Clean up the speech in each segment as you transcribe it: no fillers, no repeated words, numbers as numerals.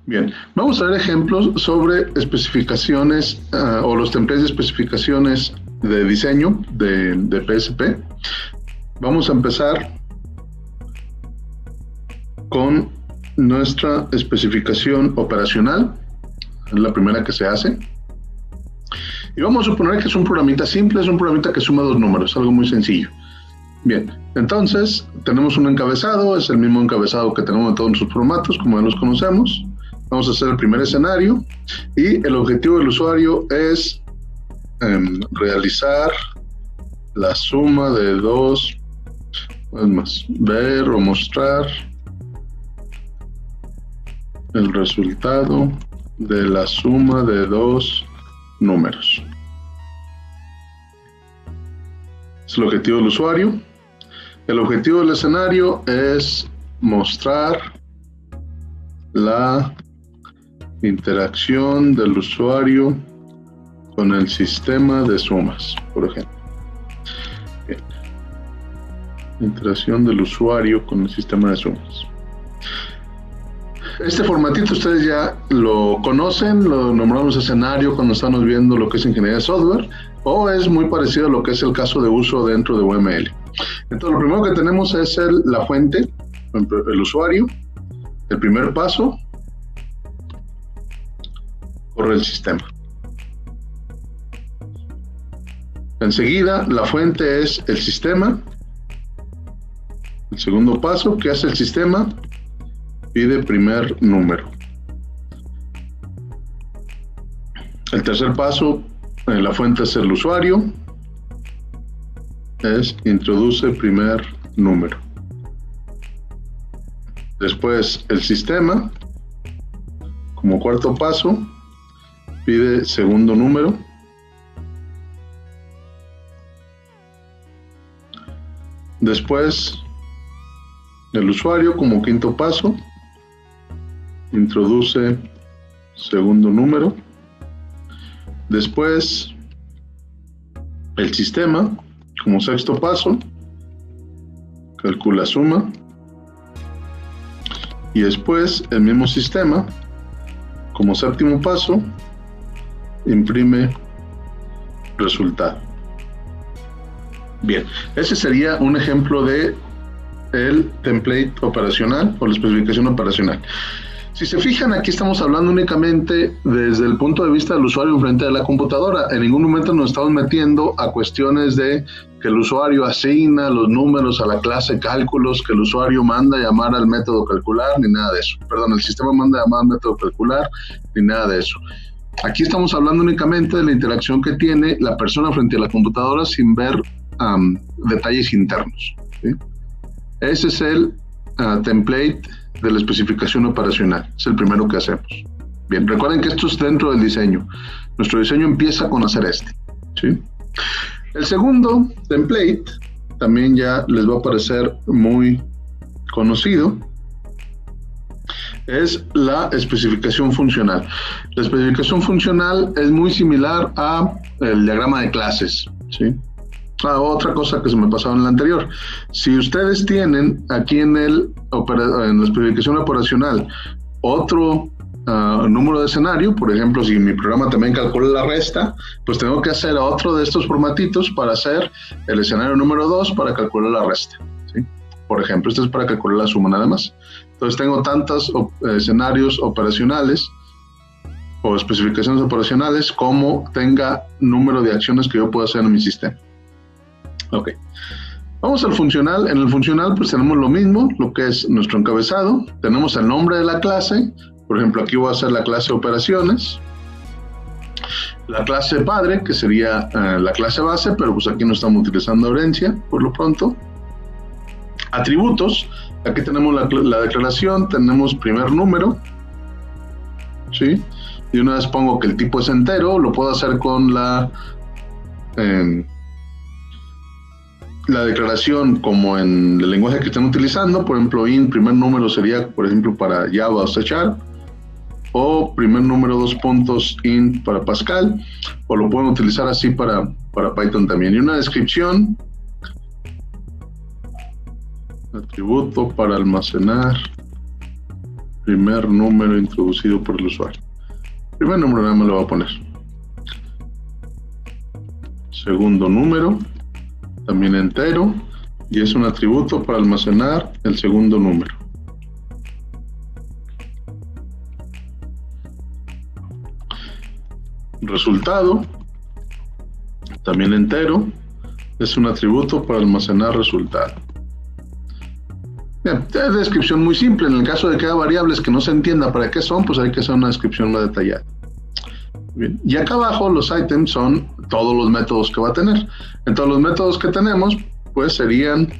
Bien, vamos a ver ejemplos sobre especificaciones o los templates de especificaciones de diseño de PSP. Vamos a empezar con nuestra especificación operacional, es la primera que se hace. Y vamos a suponer que es un programita simple, es un programita que suma dos números, algo muy sencillo. Bien, entonces tenemos un encabezado, es el mismo encabezado que tenemos en todos nuestros formatos, como ya los conocemos. Vamos a hacer el primer escenario y el objetivo del usuario es realizar la suma de dos, es más, ver o mostrar el resultado de la suma de dos números. Es el objetivo del usuario. El objetivo del escenario es mostrar la interacción del usuario con el sistema de sumas, por ejemplo. Bien. Interacción del usuario con el sistema de sumas. Este formatito ustedes ya lo conocen, lo nombramos escenario cuando estamos viendo lo que es ingeniería de software, o es muy parecido a lo que es el caso de uso dentro de UML. Entonces lo primero que tenemos es la fuente, el usuario, el primer paso, corre el sistema. Enseguida la fuente es el sistema. El segundo paso, ¿qué hace el sistema? Pide primer número. El tercer paso, la fuente es el usuario, es introduce primer número. Después el sistema, como cuarto paso, pide segundo número. Después el usuario, como quinto paso, introduce segundo número. Después el sistema, como sexto paso, calcula suma. Y después el mismo sistema, como séptimo paso, imprime resultado. Bien, ese sería un ejemplo de el template operacional o la especificación operacional. Si se fijan, aquí estamos hablando únicamente desde el punto de vista del usuario enfrente de la computadora. En ningún momento nos estamos metiendo a cuestiones de que el usuario asigna los números a la clase cálculos, que el usuario manda llamar al método calcular, ni nada de eso. Perdón, el sistema manda llamar al método calcular, ni nada de eso. Aquí estamos hablando únicamente de la interacción que tiene la persona frente a la computadora sin ver detalles internos, ¿sí? Ese es el template de la especificación operacional, es el primero que hacemos. Bien, recuerden que esto es dentro del diseño. Nuestro diseño empieza con hacer este, ¿sí? El segundo template también ya les va a parecer muy conocido. Es la especificación funcional. La especificación funcional es muy similar a el diagrama de clases, ¿sí? Otra cosa que se me pasaba en la anterior. Si ustedes tienen aquí en la especificación operacional otro número de escenario, por ejemplo, si mi programa también calcula la resta, pues tengo que hacer otro de estos formatitos para hacer el escenario número 2 para calcular la resta, ¿sí? Por ejemplo, este es para calcular la suma nada más. Entonces tengo tantos escenarios operacionales o especificaciones operacionales como tenga número de acciones que yo puedo hacer en mi sistema. Ok, vamos al funcional. En el funcional pues tenemos lo mismo, lo que es nuestro encabezado. Tenemos el nombre de la clase. Por ejemplo, aquí voy a hacer la clase operaciones. La clase padre, que sería la clase base, pero pues aquí no estamos utilizando herencia por lo pronto. Atributos, aquí tenemos la declaración, tenemos primer número, ¿sí? Y una vez pongo que el tipo es entero, lo puedo hacer con la declaración como en el lenguaje que estén utilizando. Por ejemplo, int primer número sería, por ejemplo, para Java o C#, o primer número 2 puntos int para Pascal, o lo pueden utilizar así para Python también. Y una descripción, atributo para almacenar primer número introducido por el usuario. Primer número nada más lo voy a poner. Segundo número, también entero, y es un atributo para almacenar el segundo número. Resultado, también entero, es un atributo para almacenar resultado. Bien, es descripción muy simple. En el caso de que haya variables que no se entienda para qué son, pues hay que hacer una descripción más detallada. Bien. Y acá abajo los items son todos los métodos que va a tener. Entonces los métodos que tenemos pues serían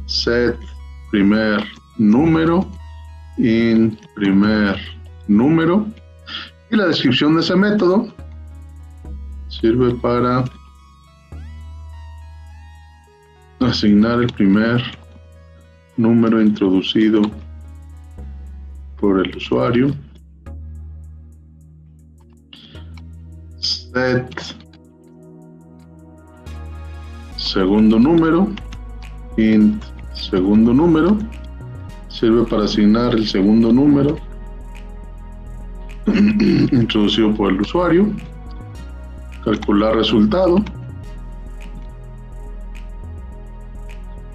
set primer número, int primer número, y la descripción de ese método sirve para asignar el primer número introducido por el usuario. Set segundo número, int segundo número, sirve para asignar el segundo número introducido por el usuario. Calcular resultado.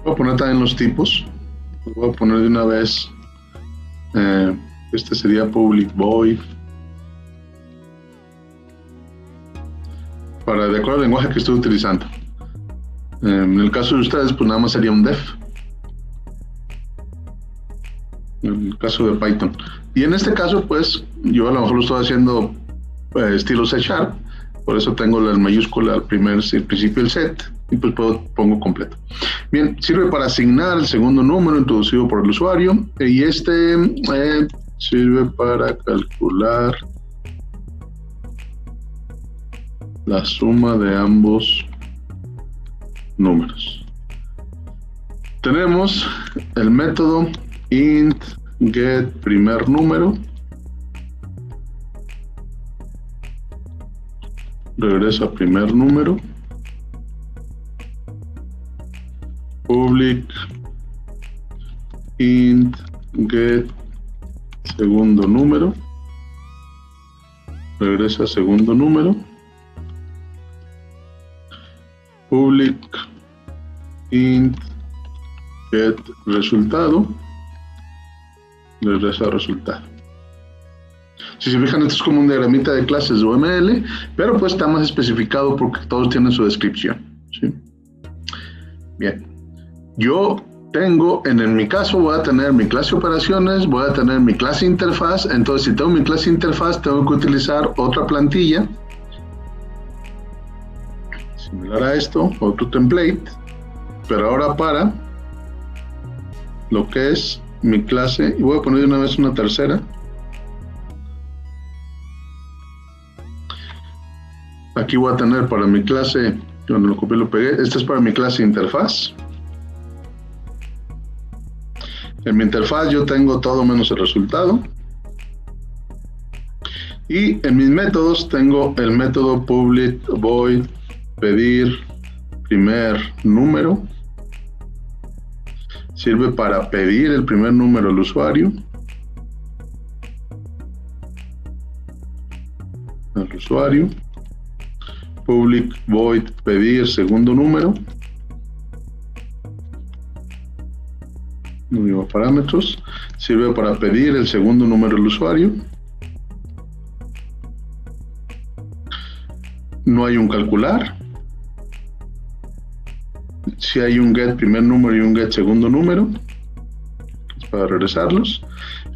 Voy a poner también los tipos. Voy a poner de una vez, este sería public void, para de acuerdo al lenguaje que estoy utilizando. En el caso de ustedes, pues nada más sería un def. En el caso de Python. Y en este caso, pues, yo a lo mejor lo estoy haciendo estilo C#, por eso tengo la mayúscula al principio del set, y pues pongo completo. Bien, sirve para asignar el segundo número introducido por el usuario, y este sirve para calcular la suma de ambos números. Tenemos el método int get primer número, regresa primer número, public int get segundo número, regresa segundo número, public int get resultado, regresa resultado. Si se fijan, esto es como un diagramita de clases de UML, pero pues está más especificado porque todos tienen su descripción, ¿sí? Bien, yo tengo, en mi caso voy a tener mi clase operaciones, voy a tener mi clase interfaz. Entonces si tengo mi clase interfaz, tengo que utilizar otra plantilla similar a esto, otro template, pero ahora para lo que es mi clase, y voy a poner de una vez una tercera. Aquí voy a tener para mi clase, cuando lo copié y lo pegué, esta es para mi clase interfaz. En mi interfaz yo tengo todo menos el resultado. Y en mis métodos tengo el método public void pedir primer número. Sirve para pedir el primer número al usuario. Public void pedir segundo número. Nuevos parámetros. Sirve para pedir el segundo número al usuario. No hay un calcular. Si hay un get primer número y un get segundo número, es para regresarlos.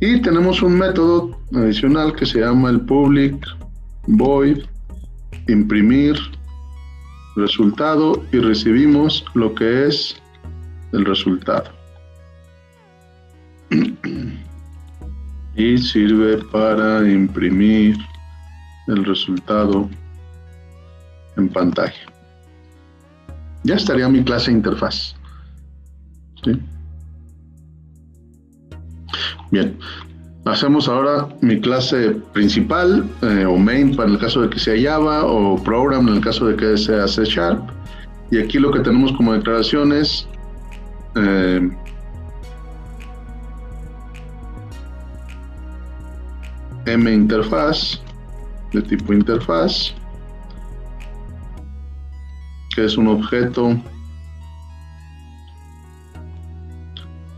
Y tenemos un método adicional que se llama el public void imprimir resultado, y recibimos lo que es el resultado. Y sirve para imprimir el resultado en pantalla. Ya estaría mi clase interfaz, ¿sí? Bien, hacemos ahora mi clase principal, o main para el caso de que sea Java, o program en el caso de que sea C#. Y aquí lo que tenemos como declaraciones, minterfaz de tipo interfaz, que es un objeto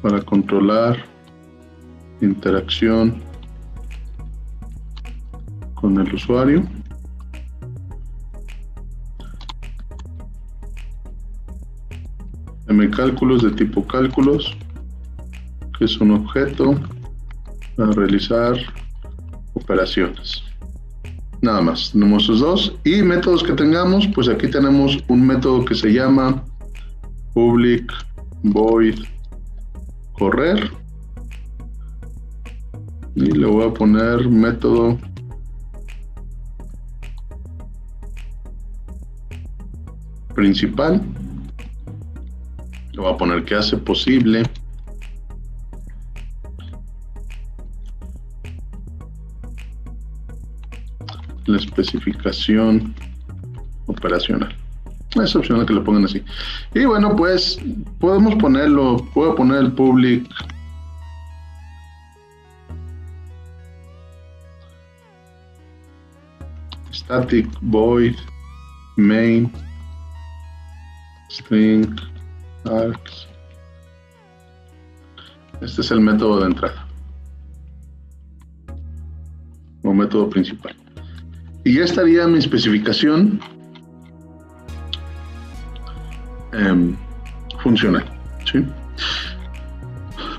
para controlar interacción con el usuario. mcálculos de tipo cálculos, que es un objeto para realizar operaciones. Nada más, tenemos esos dos. Y métodos que tengamos, pues aquí tenemos un método que se llama public void correr, y le voy a poner método principal. Le voy a poner que hace posible la especificación operacional. Es opcional que lo pongan así. Y bueno, pues podemos ponerlo, puedo poner el public static void main string args. Este es el método de entrada o método principal. Y ya estaría mi especificación funcional, ¿sí?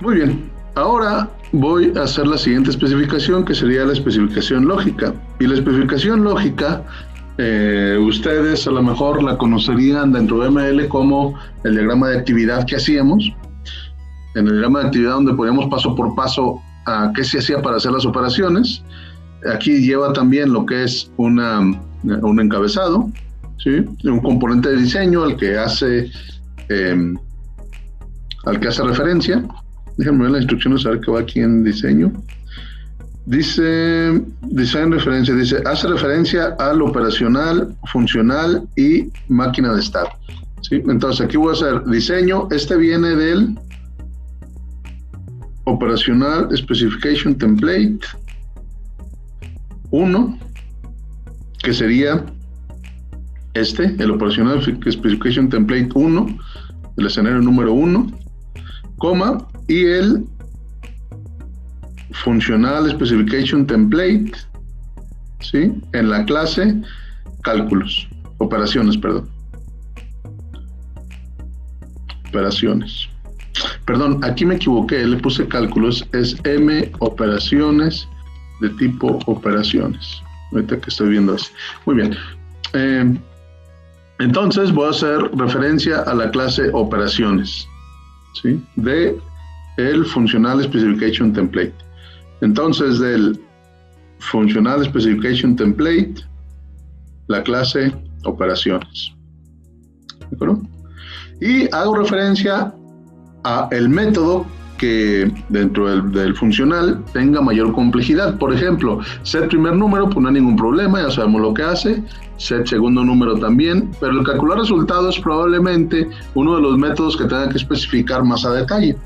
Muy bien, ahora voy a hacer la siguiente especificación, que sería la especificación lógica. Y la especificación lógica, ustedes a lo mejor la conocerían dentro de ML como el diagrama de actividad que hacíamos. En el diagrama de actividad donde poníamos paso por paso a qué se hacía para hacer las operaciones. Aquí lleva también lo que es un encabezado, ¿sí? Un componente de diseño al que hace referencia. Déjenme ver las instrucciones, a ver qué va aquí en diseño. Dice, design referencia, dice, hace referencia al operacional, funcional y máquina de estado, ¿sí? Entonces aquí voy a hacer diseño, este viene del operacional specification template 1, que sería el operacional specification template 1, el escenario número 1, coma, y el funcional specification template, ¿sí? En la clase operaciones. Perdón, aquí me equivoqué, le puse cálculos, es operaciones de tipo operaciones. Ahorita que estoy viendo eso. Muy bien. Entonces voy a hacer referencia a la clase operaciones, ¿sí? De el funcional specification template. Entonces del funcional specification template, la clase operaciones. ¿De acuerdo? Y hago referencia a el método que dentro del funcional tenga mayor complejidad. Por ejemplo, set primer número, pues no hay ningún problema, ya sabemos lo que hace. Set segundo número también, pero el calcular resultados es probablemente uno de los métodos que tenga que especificar más a detalle.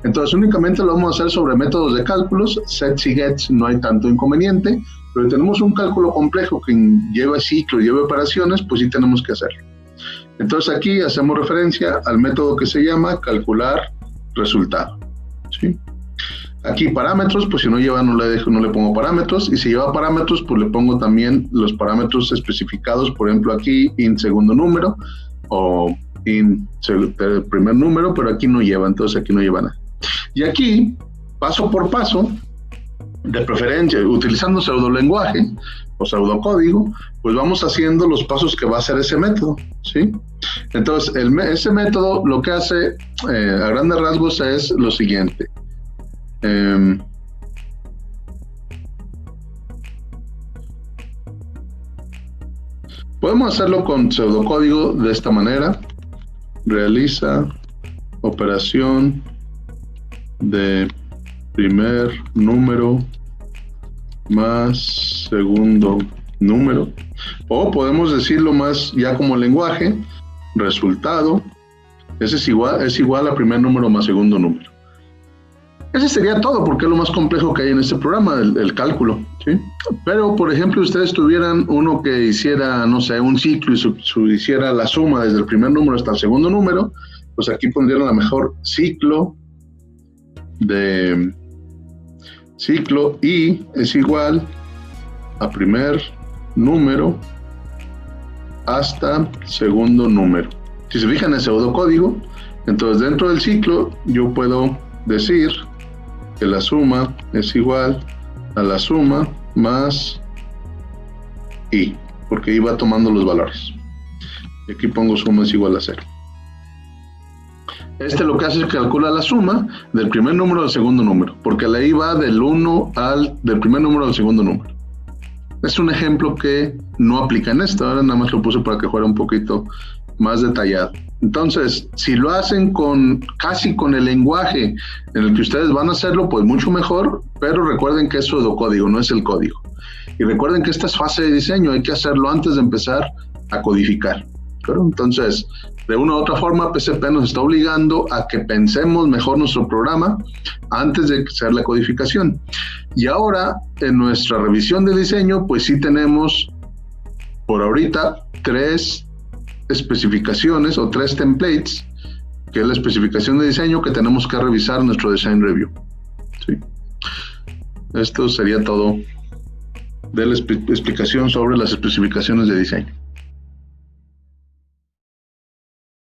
Entonces únicamente lo vamos a hacer sobre métodos de cálculos. Sets y gets no hay tanto inconveniente, pero si tenemos un cálculo complejo que lleve ciclo y lleve operaciones, pues sí tenemos que hacerlo. Entonces aquí hacemos referencia al método que se llama calcular resultado, ¿sí? Aquí parámetros, pues si no lleva no le pongo parámetros, y si lleva parámetros pues le pongo también los parámetros especificados, por ejemplo aquí int segundo número o int primer número, pero aquí no lleva, entonces aquí no lleva nada. Y aquí, paso por paso, de preferencia, utilizando pseudolenguaje o pseudocódigo, pues vamos haciendo los pasos que va a hacer ese método, ¿sí? Entonces, ese método lo que hace a grandes rasgos es lo siguiente. Podemos hacerlo con pseudocódigo de esta manera. Realiza operación de primer número más segundo número, o podemos decirlo más ya como lenguaje, resultado, ese es igual a primer número más segundo número. Ese sería todo, porque es lo más complejo que hay en este programa, el cálculo, ¿sí? Pero, por ejemplo, ustedes tuvieran uno que hiciera, no sé, un ciclo y hiciera la suma desde el primer número hasta el segundo número, pues aquí pondrían a lo mejor ciclo y es igual a primer número hasta segundo número. Si se fijan en el pseudocódigo, entonces dentro del ciclo yo puedo decir que la suma es igual a la suma más i, porque i va tomando los valores. Y aquí pongo suma es igual a 0. Lo que hace es que calcula la suma del primer número al segundo número, porque la i va del primer número al segundo número. Es un ejemplo que no aplica en esto, ahora nada más lo puse para que fuera un poquito más detallado. Entonces, si lo hacen casi con el lenguaje en el que ustedes van a hacerlo, pues mucho mejor, pero recuerden que es pseudocódigo, no es el código. Y recuerden que esta es fase de diseño, hay que hacerlo antes de empezar a codificar. ¿Pero? Entonces, de una u otra forma, PCP nos está obligando a que pensemos mejor nuestro programa antes de hacer la codificación. Y ahora, en nuestra revisión de diseño, pues sí tenemos, por ahorita, 3 especificaciones o 3 templates, que es la especificación de diseño que tenemos que revisar en nuestro design review. ¿Sí? Esto sería todo de la explicación sobre las especificaciones de diseño.